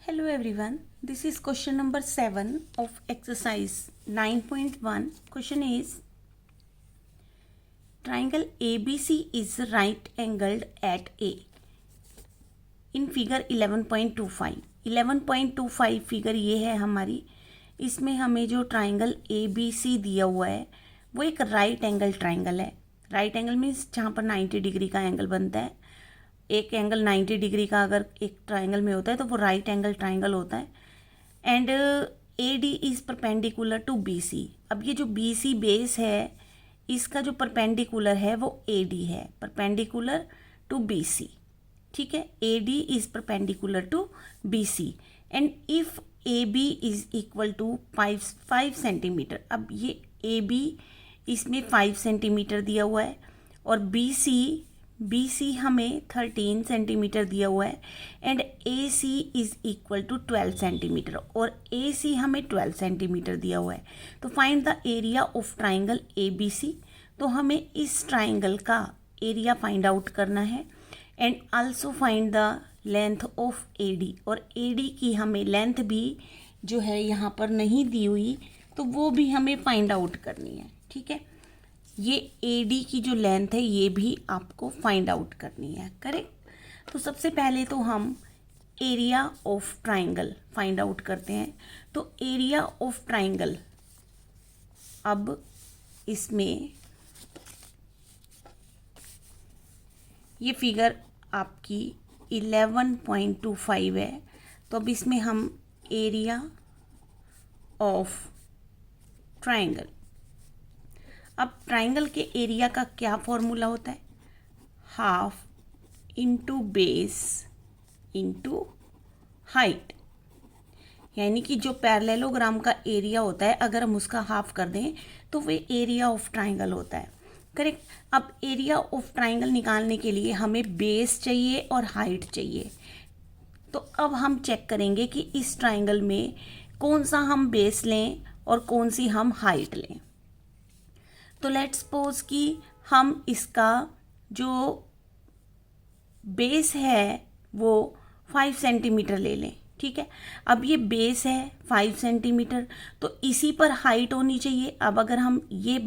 Hello everyone, this is question number 7 of exercise 9.1. Question is, triangle ABC is right angled at A. In figure 11.25. 11.25 figure ये है हमारी, इसमें हमें जो triangle ABC दिया हुआ है वो एक राइट एंगल ट्राइंगल है. राइट एंगल मीन्स जहाँ पर 90 डिग्री का एंगल बनता है. एक एंगल 90 डिग्री का अगर एक ट्राइंगल में होता है तो वो राइट एंगल ट्राइंगल होता है. And AD is perpendicular to BC. अब ये जो BC बेस है इसका जो परपेंडिकुलर है वो AD है, परपेंडिकुलर टू BC. ठीक है, AD is perpendicular to BC and if AB is equal to 5 centimetre. अब ये AB इसमें 5 सेंटीमीटर दिया हुआ है और BC हमें 13 सेंटीमीटर दिया हुआ है and AC is equal to 12 centimetre और AC हमें 12 सेंटीमीटर दिया हुआ है. तो find the area of triangle ABC. तो हमें इस ट्राइंगल का एरिया फाइंड आउट करना है and also find the length of AD. और AD की हमें लेंथ भी जो है यहाँ पर नहीं दी हुई तो वो भी हमें फाइंड आउट करनी है. ठीक है, ये AD की जो लेंथ है ये भी आपको फाइंड आउट करनी है. करेक्ट. तो सबसे पहले तो हम area of triangle find out करते हैं. तो एरिया ऑफ ट्राइंगल, अब इसमें ये फिगर आपकी 11.25 है. तो अब इसमें हम एरिया ऑफ ट्राइंगल, अब ट्राइंगल के एरिया का क्या फॉर्मूला होता है? Half into base into height. यानी कि जो पैरेललोग्राम का एरिया होता है अगर हम उसका हाफ कर दें तो वो एरिया ऑफ ट्राइंगल होता है. करेक्ट. अब एरिया ऑफ ट्राइंगल निकालने के लिए हमें बेस चाहिए और हाइट चाहिए. तो अब हम चेक करेंगे कि इस ट्राइंगल में कौन सा हम बेस लें और कौन सी हम हाइट लें. तो लेट्स सपोज कि हम इसका जो बेस है वो 5 सेंटीमीटर ले लें. ठीक है, अब ये बेस है 5 सेंटीमीटर तो इसी पर हाइट होनी चाहिए. अब अगर हम ये,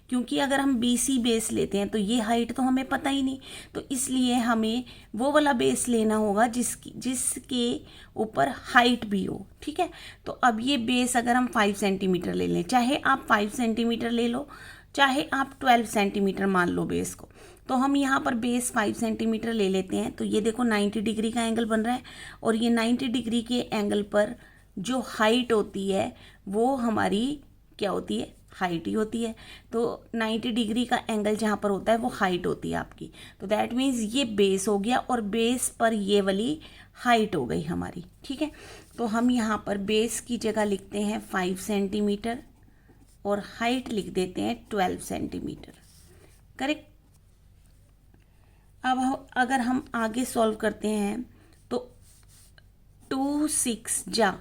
क्योंकि अगर हम BC बेस लेते हैं तो ये हाइट तो हमें पता ही नहीं, तो इसलिए हमें वो वाला बेस लेना होगा जिसके ऊपर हाइट भी हो. ठीक है, तो अब ये बेस अगर हम 5 सेंटीमीटर ले लें, चाहे आप 5 सेंटीमीटर ले लो चाहे आप 12 सेंटीमीटर मान लो बेस को, तो हम यहाँ पर बेस 5 सेंटीमीटर ले लेते हैं. तो ये देखो 90 डिग्री का एंगल बन रहा है और ये 90 डिग्री के एंगल पर जो हाइट होती है वो हमारी क्या होती है? हाइट ही होती है. तो 90 डिग्री का एंगल जहाँ पर होता है वो हाइट होती है आपकी. तो दैट मीन्स ये बेस हो गया और बेस पर ये वाली हाइट हो गई हमारी. ठीक है, तो हम यहाँ पर बेस की जगह लिखते हैं 5 सेंटीमीटर और हाइट लिख देते हैं 12 सेंटीमीटर. करेक्ट. अब अगर हम आगे सॉल्व करते हैं तो 2 6 जा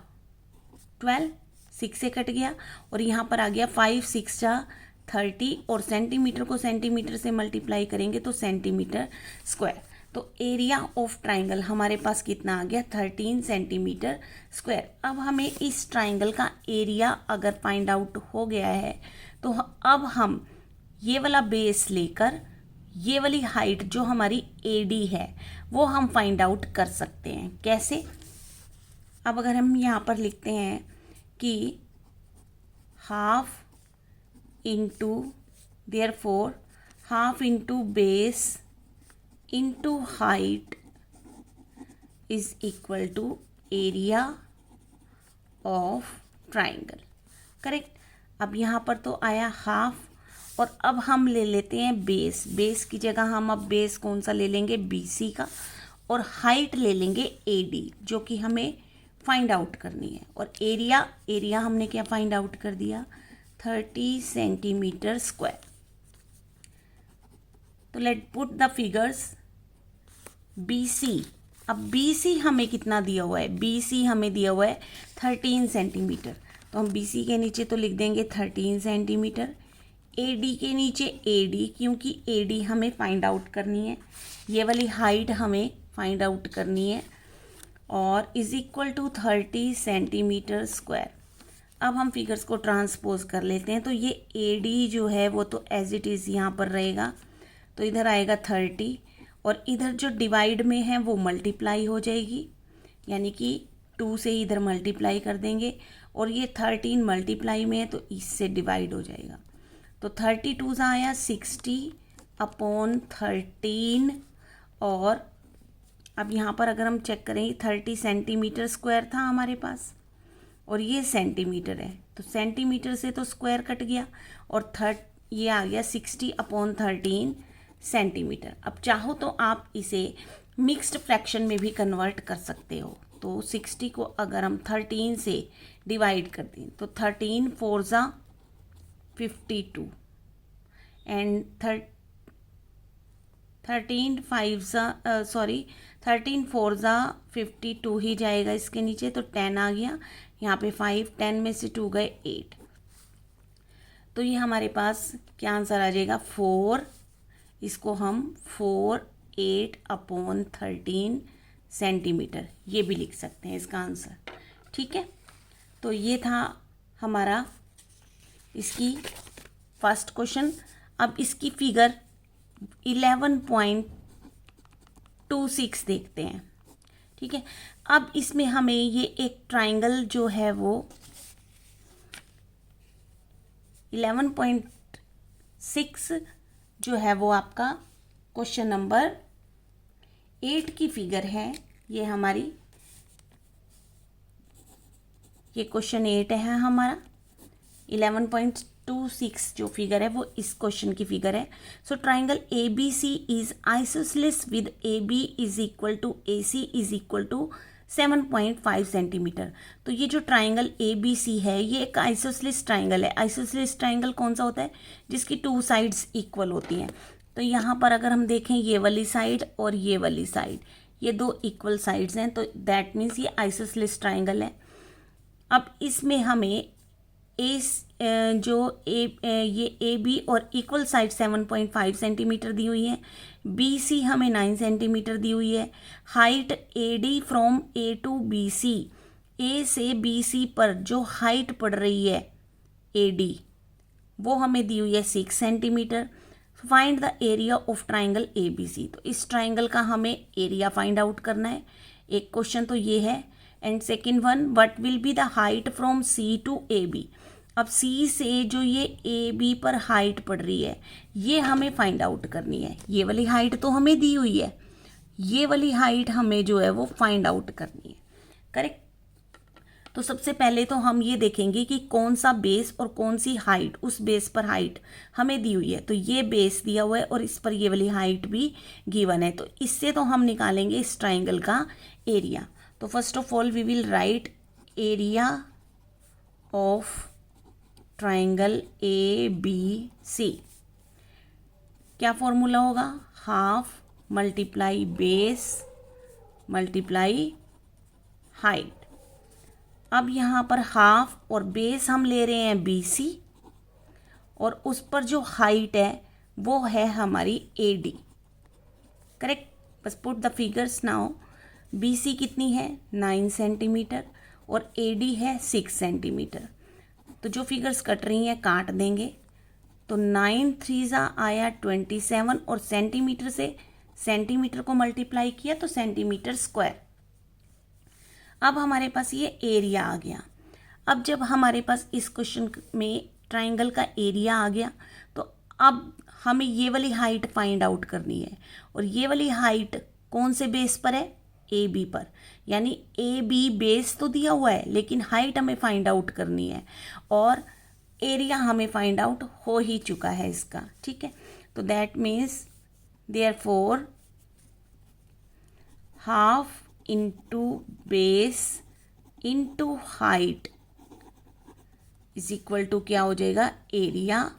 12, 6 से कट गया और यहाँ पर आ गया 5 6 जा 30 और सेंटीमीटर को सेंटीमीटर से मल्टीप्लाई करेंगे तो सेंटीमीटर स्क्वायर. तो एरिया ऑफ ट्राइंगल हमारे पास कितना आ गया? 13 सेंटीमीटर स्क्वायर. अब हमें इस ट्राइंगल का एरिया अगर फाइंड आउट हो गया है तो अब हम ये वाला बेस लेकर ये वाली हाइट जो हमारी AD है वो हम फाइंड आउट कर सकते हैं. कैसे? अब अगर हम यहाँ पर लिखते हैं कि half into therefore half into base into height is equal to area of triangle. Correct. अब यहाँ पर तो आया हाफ और अब हम ले लेते हैं बेस. बेस की जगह हम अब बेस कौन सा ले लेंगे? BC का. और हाइट ले लेंगे AD जो कि हमें फाइंड आउट करनी है. और एरिया हमने क्या फाइंड आउट कर दिया? 30 सेंटीमीटर स्क्वायर. तो late put the figures. BC, अब BC हमें कितना दिया हुआ है? BC हमें दिया हुआ है 13 सेंटीमीटर. तो हम BC के नीचे तो लिख देंगे 13 सेंटीमीटर. AD के नीचे AD, क्योंकि AD हमें फाइंड आउट करनी है, ये वाली हाइट हमें फाइंड आउट करनी है. और is equal to 30 centimetre square. अब हम फिगर्स को ट्रांसपोज कर लेते हैं। तो ये AD जो है वो तो एज इट इज़ यहाँ पर रहेगा, तो इधर आएगा 30 और इधर जो डिवाइड में है वो मल्टीप्लाई हो जाएगी, यानी कि 2 से इधर मल्टीप्लाई कर देंगे और ये 13 मल्टीप्लाई में है तो इससे डिवाइड हो जाएगा। तो 32 सा आया 60/13 और अब यहाँ पर अगर हम चेक करें 30 सेंटीमीटर स्क्वायर था हमारे पास और ये सेंटीमीटर है, तो सेंटीमीटर से तो स्क्वायर कट गया और ये आ गया 60/13 सेंटीमीटर। अब चाहो तो आप इसे मिक्स्ड फ्रैक्शन में भी कन्वर्ट कर सकते हो। तो 60 को अगर हम 13 से डिवाइड कर दें तो 13 4 ज़ा 52 एंड 13 4 ज़ा 52 ही जाएगा इसके नीचे, तो 10 आ गया यहाँ पे 5, 10 में से 2 गए 8, तो ये हमारे पास क्या आंसर आ जाएगा 4। इसको हम 4/8/13 सेंटीमीटर ये भी लिख सकते हैं इसका आंसर। ठीक है, तो ये था हमारा इसकी फर्स्ट क्वेश्चन। अब इसकी फिगर 11.26 देखते हैं। ठीक है, अब इसमें हमें ये एक ट्राइंगल जो है वो 11.6 जो है वो आपका क्वेश्चन नंबर 8 की फिगर है। ये हमारी ये क्वेश्चन 8 है हमारा। 11.26 जो फिगर है वो इस क्वेश्चन की फिगर है। So triangle ABC is isosceles with AB is equal to AC is equal to 7.5 centimetre. तो ये जो ट्राइंगल ABC है ये एक आइसोसेलेस ट्राइंगल है। आइसोसेलेस ट्राइंगल कौन सा होता है? जिसकी 2 साइड्स इक्वल होती हैं। तो यहाँ पर अगर हम देखें ये वाली साइड और ये वाली साइड, ये 2 इक्वल साइड्स हैं, तो दैट मीन्स ये आइसोसेलेस ट्राइंगल है। अब इसमें हमें ये AB और इक्वल साइड 7.5 सेंटीमीटर दी हुई है, BC हमें 9 सेंटीमीटर दी हुई है। Height AD from A to BC, A से BC पर जो हाइट पड़ रही है AD वो हमें दी हुई है 6 centimetre. Find the area of triangle ABC। तो इस ट्राइंगल का हमें एरिया फाइंड आउट करना है। एक क्वेश्चन तो ये है and second one, what will be the height from C to AB। अब C से जो ये AB पर हाइट पड़ रही है ये हमें फाइंड आउट करनी है। ये वाली हाइट तो हमें दी हुई है, ये वाली हाइट हमें जो है वो फाइंड आउट करनी है। करेक्ट। तो सबसे पहले तो हम ये देखेंगे कि कौन सा बेस और कौन सी हाइट, उस बेस पर हाइट हमें दी हुई है। तो ये बेस दिया हुआ है और इस पर ये वाली हाइट भी गिवन है, तो इससे तो हम निकालेंगे इस ट्राइंगल का एरिया। तो first of all we will write area of triangle ABC। क्या फॉर्मूला होगा? Half multiply base multiply height. अब यहाँ पर हाफ और बेस हम ले रहे हैं BC और उस पर जो हाइट है वो है हमारी AD। करेक्ट। बस put the figures now. BC कितनी है? 9 सेंटीमीटर और AD है 6 सेंटीमीटर। तो जो फिगर्स कट रही हैं काट देंगे। तो 9 3 ज़ा आया 27 और सेंटीमीटर से सेंटीमीटर को मल्टीप्लाई किया तो सेंटीमीटर स्क्वायर। अब हमारे पास ये एरिया आ गया। अब जब हमारे पास इस क्वेश्चन में ट्राइंगल का एरिया आ गया तो अब हमें ये वाली हाइट फाइंड आउट करनी है और ये वाली हाइट कौन से बेस पर है? AB पर। यानी AB बेस तो दिया हुआ है लेकिन हाइट हमें फाइंड आउट करनी है और एरिया हमें फाइंड आउट हो ही चुका है इसका। ठीक है, तो that means therefore half into base into height is equal to क्या हो जाएगा? Area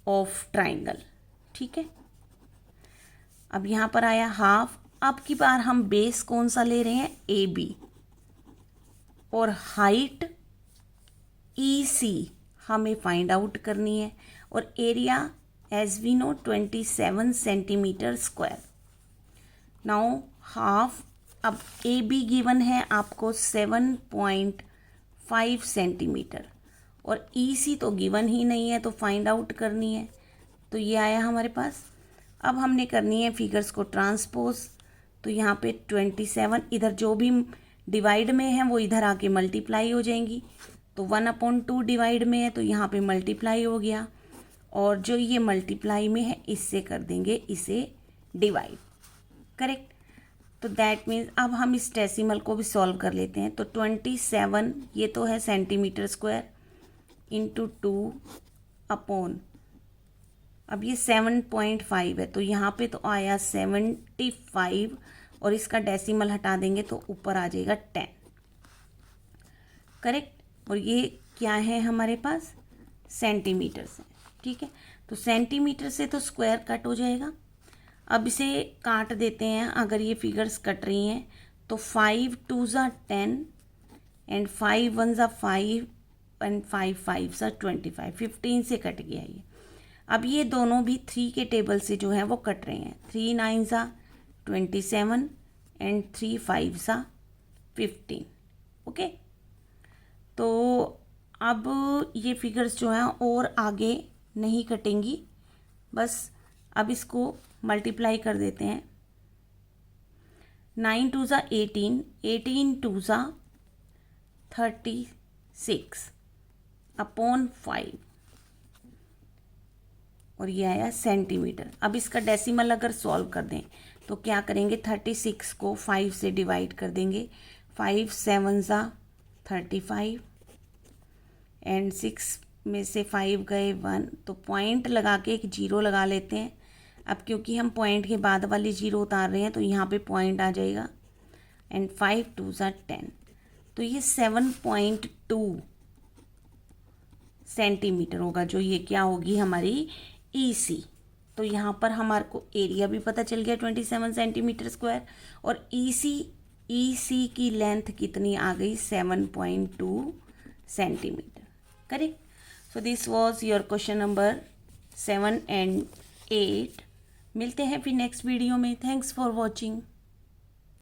of triangle. ठीक है, अब यहाँ पर आया हाफ। अब की बार हम बेस कौन सा ले रहे हैं? AB और हाइट EC हमें फाइंड आउट करनी है और area as we know 27 centimetre square. Now half अब ए बी गिवन है आपको 7.5 सेंटीमीटर और ई सी तो गिवन ही नहीं है, तो फाइंड आउट करनी है। तो ये आया हमारे पास। अब हमने करनी है फिगर्स को ट्रांसपोज। तो यहाँ पे 27, इधर जो भी डिवाइड में है वो इधर आके मल्टीप्लाई हो जाएंगी। तो 1/2 डिवाइड में है तो यहाँ पे मल्टीप्लाई हो गया, और जो ये मल्टीप्लाई में है इससे कर देंगे इसे डिवाइड। करेक्ट। तो दैट मीन्स अब हम इस डेसिमल को भी सॉल्व कर लेते हैं। तो 27 ये तो है सेंटीमीटर स्क्वायर इंटू 2 अपॉन, अब ये 7.5 है तो यहाँ पे तो आया 75, और इसका डेसिमल हटा देंगे तो ऊपर आ जाएगा 10। करेक्ट। और ये क्या है हमारे पास, सेंटीमीटर से। ठीक है, तो सेंटीमीटर से तो स्क्वायर कट हो जाएगा। अब इसे काट देते हैं, अगर ये फिगर्स कट रही हैं तो 5 2 ज़ा 10 एंड 5 1 ज़ा 5 एंड 5 5 ज़ा 25, 15 से कट गया ये। अब ये दोनों भी 3 के टेबल से जो है वो कट रहे हैं। 3 9 ज़ा 27 एंड 3 5 ज़ा 15। ओके, तो अब ये फिगर्स जो हैं और आगे नहीं कटेंगी, बस अब इसको मल्टीप्लाई कर देते हैं। 9 2 ज़ा 18, 18 2 ज़ा 36 अपॉन 5, और ये आया सेंटीमीटर। अब इसका डेसिमल अगर सॉल्व कर दें तो क्या करेंगे, 36 को 5 से डिवाइड कर देंगे। 5 7 ज़ा 35 एंड 6 में से 5 गए 1, तो पॉइंट लगा के एक जीरो लगा लेते हैं। अब क्योंकि हम पॉइंट के बाद वाली जीरो उतार रहे हैं तो यहाँ पे पॉइंट आ जाएगा, एंड 5 2 ज़ा 10, तो ये 7.2 सेंटीमीटर होगा, जो ये क्या होगी हमारी EC। तो यहाँ पर हमारे को एरिया भी पता चल गया 27 सेंटीमीटर स्क्वायर, और EC की लेंथ कितनी आ गई, 7.2 centimetre. Correct. So this was your question number 7 and 8। मिलते हैं फिर नेक्स्ट वीडियो में। Thanks for watching.